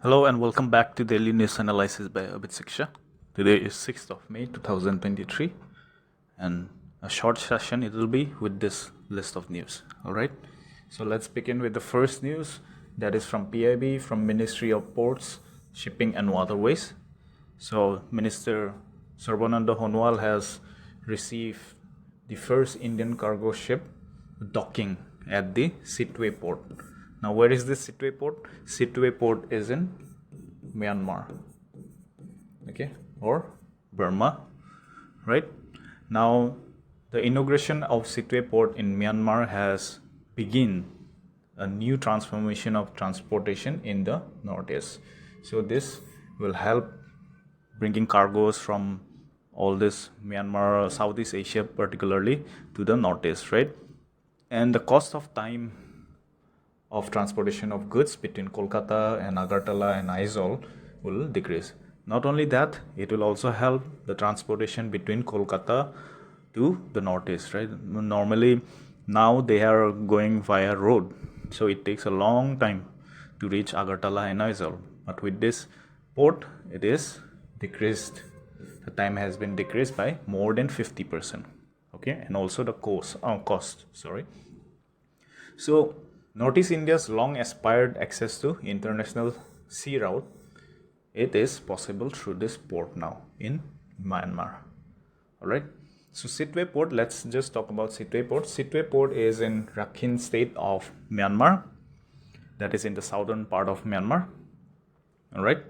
Hello and welcome back to Daily News Analysis by Abhit. Today is 6th of May 2023 and a short session it will be with this list of news. Alright, so let's begin with the first news that is from PIB, from Ministry of Ports, Shipping and Waterways. So Minister Sarbananda Sonowal has received the first Indian cargo ship docking at the Sittwe port. Now, where is this Sittwe port? Sittwe port is in Myanmar, okay, or Burma, right? Now, the inauguration of Sittwe port in Myanmar has begun a new transformation of transportation in the northeast. So this will help bringing cargoes from all this Myanmar, Southeast Asia particularly, to the northeast, right? And the cost of time of transportation of goods between Kolkata and Agartala and Aizawl will decrease. Not only that, it will also help the transportation between Kolkata to the northeast, right? Normally, now they are going via road, so it takes a long time to reach Agartala and Aizawl. But with this port, it is decreased. The time has been decreased by more than 50%. Okay, and also the cost. So Northeast India's long aspired access to international sea route, it is possible through this port now in Myanmar. Alright, so Sittwe port, let's just talk about Sittwe port. Sittwe port is in Rakhine state of Myanmar, that is in the southern part of Myanmar. Alright,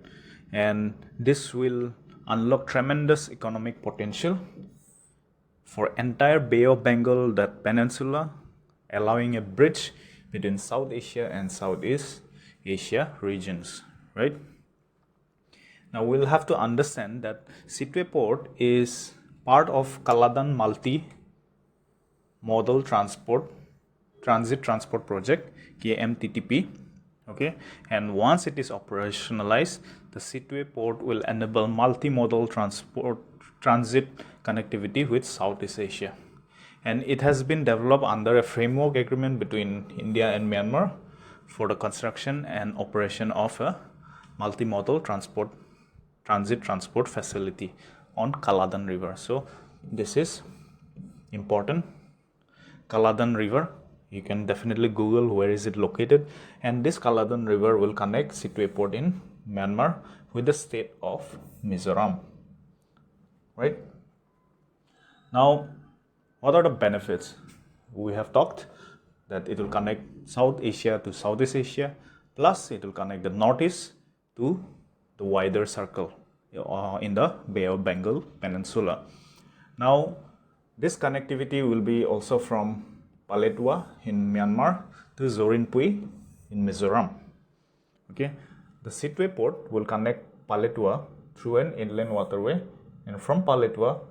and this will unlock tremendous economic potential for entire Bay of Bengal, that peninsula, allowing a bridge between South Asia and Southeast Asia regions, right? Now we'll have to understand that Sittwe port is part of Kaladan Multi-Modal Transit Transport Project, KMTTP, okay? And once it is operationalized, the Sittwe port will enable multimodal transit connectivity with Southeast Asia. And it has been developed under a framework agreement between India and Myanmar for the construction and operation of a multimodal transit transport facility on Kaladan River. So this is important. Kaladan River, you can definitely Google where is it located, and this Kaladan River will connect Sittwe port in Myanmar with the state of Mizoram, right? Now, what are the benefits? We have talked that it will connect South Asia to Southeast Asia, plus it will connect the Northeast to the wider circle in the Bay of Bengal Peninsula. Now, this connectivity will be also from Paletwa in Myanmar to Zorinpui in Mizoram. Okay, the Sittwe port will connect Paletwa through an inland waterway, and from Paletwa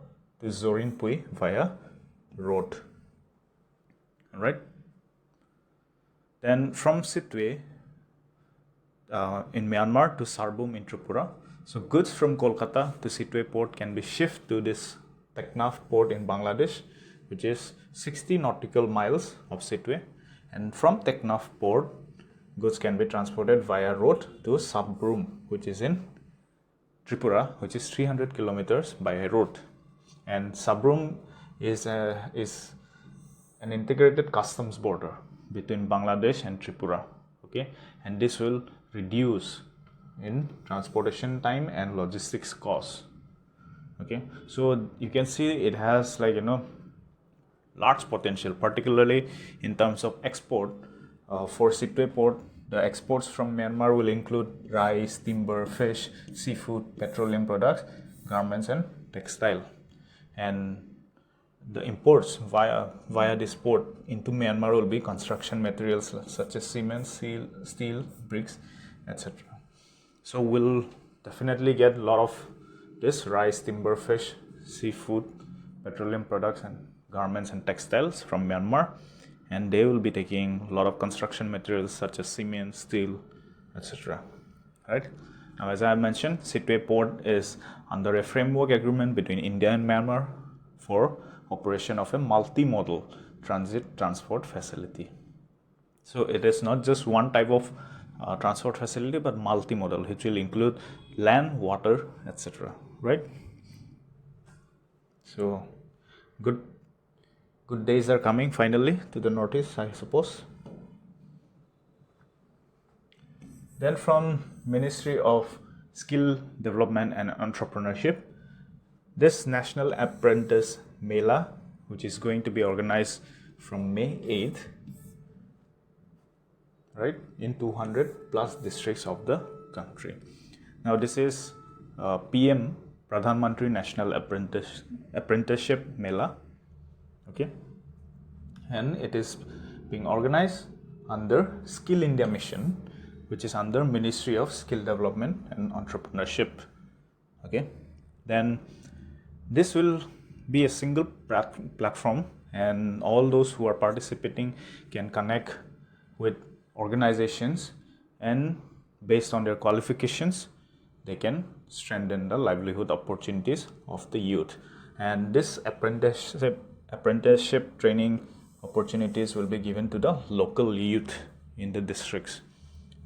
to Zorinpui via road. Alright, then from Sittwe in Myanmar to Sarbum in Tripura. So goods from Kolkata to Sittwe port can be shifted to this Teknaf port in Bangladesh, which is 60 nautical miles of Sittwe, and from Teknaf port goods can be transported via road to Sabrum, which is in Tripura, which is 300 kilometers by road. And Sabrum is an integrated customs border between Bangladesh and Tripura, okay, and this will reduce in transportation time and logistics costs, okay. So you can see it has large potential, particularly in terms of export. For Sittwe port, the exports from Myanmar will include rice, timber, fish, seafood, petroleum products, garments and textile, and the imports via this port into Myanmar will be construction materials such as cement, steel, bricks, etc. So we'll definitely get a lot of this rice, timber, fish, seafood, petroleum products and garments and textiles from Myanmar, and they will be taking a lot of construction materials such as cement, steel, etc. Right? Now, as I mentioned, Sittwe port is under a framework agreement between India and Myanmar for operation of a multimodal transit transport facility. So it is not just one type of transport facility, but multimodal, which will include land, water, etc. Right? So good days are coming finally to the Northeast, I suppose. Then from Ministry of Skill Development and Entrepreneurship, this National Apprentice Mela, which is going to be organized from May 8th, right, in 200 plus districts of the country. Now this is PM, Pradhan Mantri National Apprenticeship Mela, okay, and it is being organized under Skill India Mission, which is under Ministry of Skill Development and Entrepreneurship, okay. Then this will be a single platform, and all those who are participating can connect with organizations, and based on their qualifications they can strengthen the livelihood opportunities of the youth. And this apprenticeship training opportunities will be given to the local youth in the districts,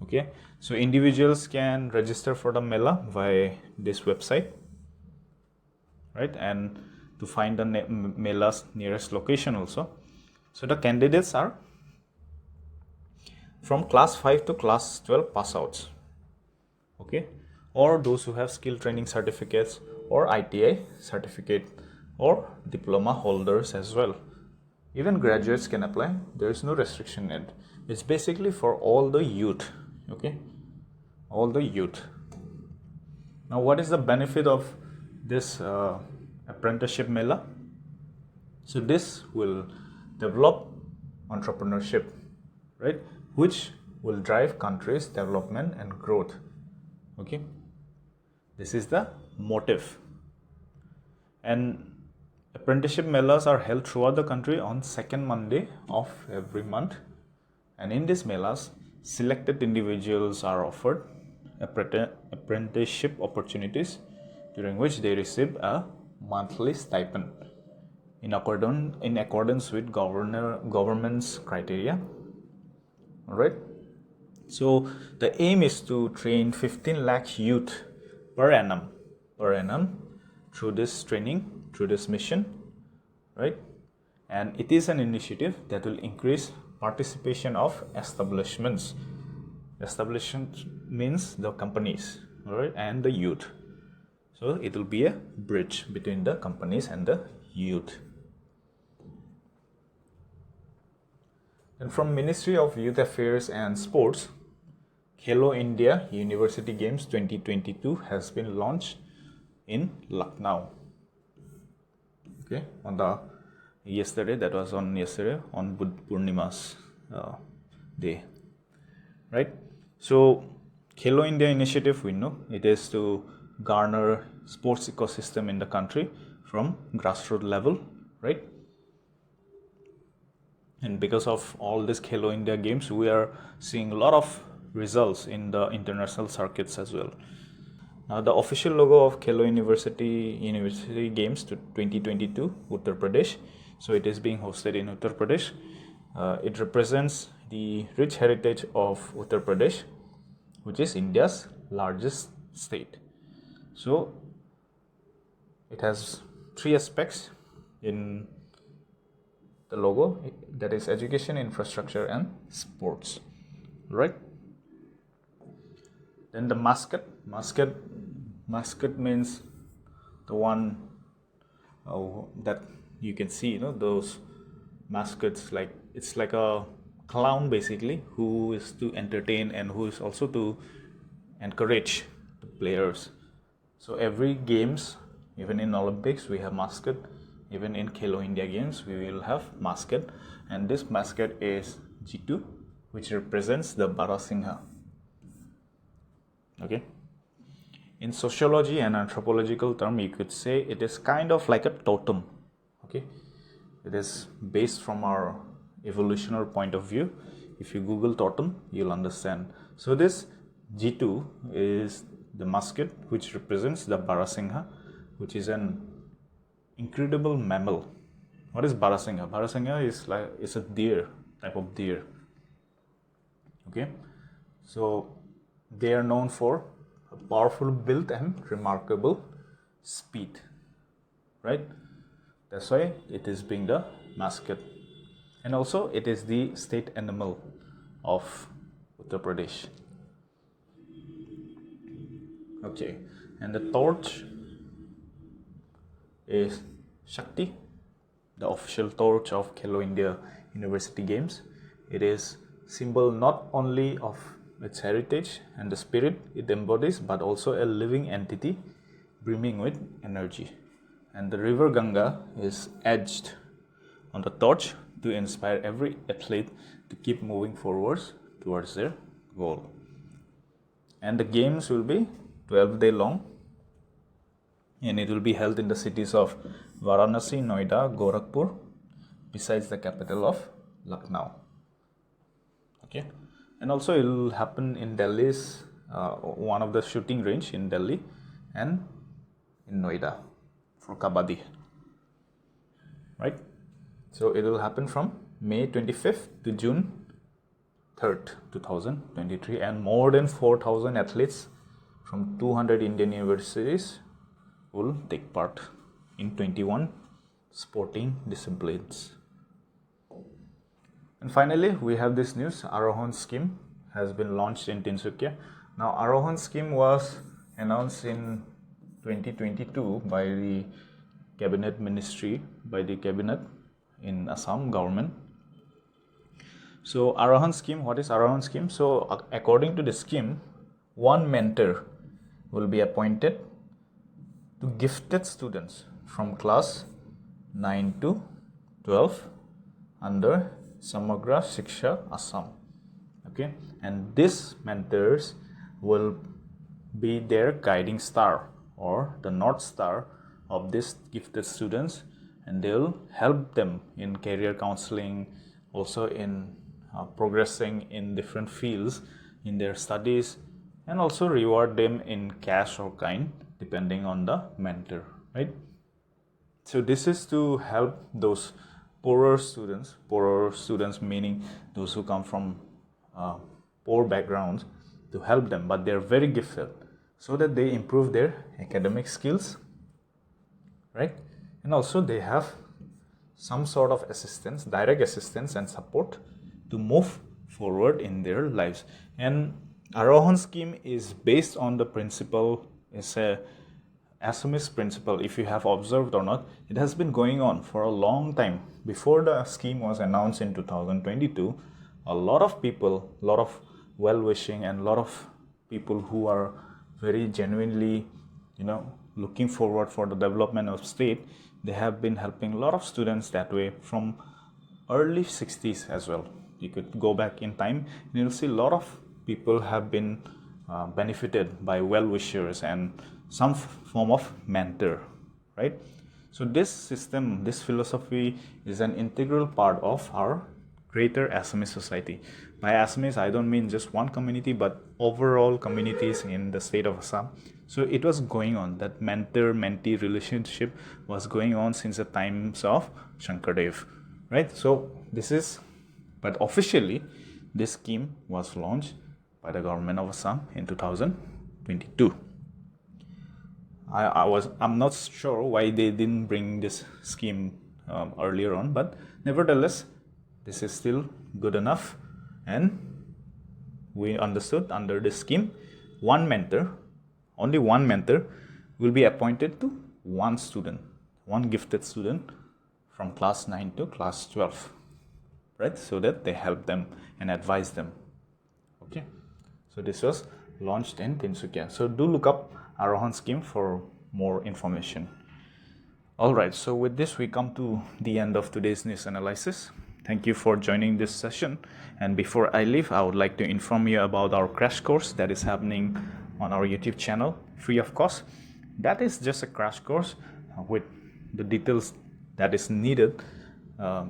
okay. So individuals can register for the Mela via this website, right, and to find the Mela's nearest location also. So the candidates are from class 5 to class 12 pass outs, okay, or those who have skill training certificates or ITI certificate or diploma holders as well. Even graduates can apply. There is no restriction in it. It's basically for all the youth, okay, all the youth. Now what is the benefit of this apprenticeship Mela? So this will develop entrepreneurship, right, which will drive country's development and growth, okay. This is the motive. And apprenticeship Melas are held throughout the country on second Monday of every month, and in these Melas selected individuals are offered apprenticeship opportunities, during which they receive a monthly stipend in accordance with government's criteria. All right. So the aim is to train 15 lakh youth per annum through this training, through this mission, right? And it is an initiative that will increase participation of establishments. Establishment means the companies, all right, and the youth. So it will be a bridge between the companies and the youth. And from Ministry of Youth Affairs and Sports, Khelo India University Games 2022 has been launched in Lucknow. Okay, on yesterday on Purnima's day, right? So Khelo India initiative, we know it is to garner sports ecosystem in the country from grassroots level, right? And because of all this Khelo India games, we are seeing a lot of results in the international circuits as well. Now the official logo of Khelo University Games 2022 Uttar Pradesh, so it is being hosted in Uttar Pradesh. It represents the rich heritage of Uttar Pradesh, which is India's largest state. So it has three aspects in the logo, that is education, infrastructure and sports, right? Then the mascot means the one that you can see, those mascots, like it's like a clown basically, who is to entertain and who is also to encourage the players. So every games, even in Olympics we have mascot, even in Khelo India Games we will have mascot, and this mascot is G2, which represents the Barasingha. Okay. In sociology and anthropological term, you could say it is kind of like a totem. Okay, it is based from our evolutionary point of view. If you Google totem, you'll understand. So this G2 is the mascot, which represents the Barasingha, which is an incredible mammal. What is Barasingha? Barasingha is a deer, type of deer. Okay, So they are known for a powerful build and remarkable speed, right? That's why it is being the mascot. And also it is the state animal of Uttar Pradesh. Okay, and the torch is Shakti, the official torch of Khelo India University Games. It is symbol not only of its heritage and the spirit it embodies, but also a living entity brimming with energy. And the river Ganga is edged on the torch to inspire every athlete to keep moving forwards towards their goal. And the games will be 12-day long, and it will be held in the cities of Varanasi, Noida, Gorakhpur, besides the capital of Lucknow. Okay, and also it will happen in Delhi's one of the shooting range in Delhi and in Noida for Kabaddi, right? So it will happen from May 25th to June 3rd, 2023, and more than 4,000 athletes from 200 Indian universities will take part in 21 sporting disciplines. And finally, we have this news: Arohan Scheme has been launched in Tinsukia. Now, Arohan Scheme was announced in 2022 by the cabinet ministry, by the cabinet in Assam government. So Arohan Scheme, what is Arohan Scheme? So according to the scheme, one mentor will be appointed to gifted students from class 9 to 12 under Samagra Shiksha Assam. Okay, and these mentors will be their guiding star or the North Star of these gifted students, and they will help them in career counseling, also in progressing in different fields in their studies, and also reward them in cash or kind depending on the mentor, right? So this is to help those poorer students meaning those who come from poor backgrounds, to help them, but they're very gifted, so that they improve their academic skills, right? And also they have some sort of assistance, direct assistance and support to move forward in their lives. And Arohan Scheme is based on the principle, it's a Assamese principle. If you have observed or not, it has been going on for a long time. Before the scheme was announced in 2022, a lot of people, a lot of well-wishing and a lot of people who are very genuinely, looking forward for the development of state, they have been helping a lot of students that way from early 60s as well. You could go back in time and you'll see a lot of people have been benefited by well-wishers and some form of mentor, right? So this system, this philosophy is an integral part of our greater Assamese society. By Assamese, I don't mean just one community, but overall communities in the state of Assam. So it was going on, that mentor-mentee relationship was going on since the times of Shankardev, right? So this is, but officially, this scheme was launched by the government of Assam in 2022. I'm not sure why they didn't bring this scheme earlier on, but nevertheless, this is still good enough, and we understood under this scheme, only one mentor will be appointed to one student, one gifted student from class 9 to class 12, right? So that they help them and advise them. Okay, so this was launched in Tinsukia. So do look up Arohan Scheme for more information. All right, so with this we come to the end of today's news analysis. Thank you for joining this session, and before I leave, I would like to inform you about our crash course that is happening on our YouTube channel, free of cost. That is just a crash course with the details that is needed,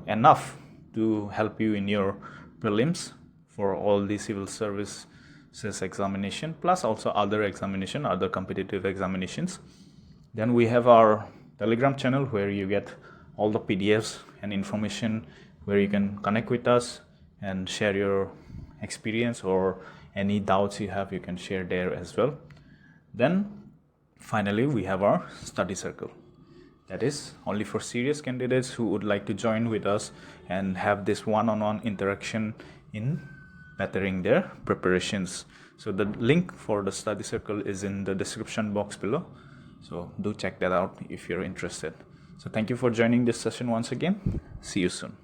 enough to help you in your prelims for all the civil services examination, plus also other competitive examinations. Then we have our Telegram channel where you get all the PDFs and information, where you can connect with us and share your experience or any doubts you have, you can share there as well. Then finally, we have our study circle. That is only for serious candidates who would like to join with us and have this one-on-one interaction in bettering their preparations. So the link for the study circle is in the description box below. So do check that out if you're interested. So thank you for joining this session once again. See you soon.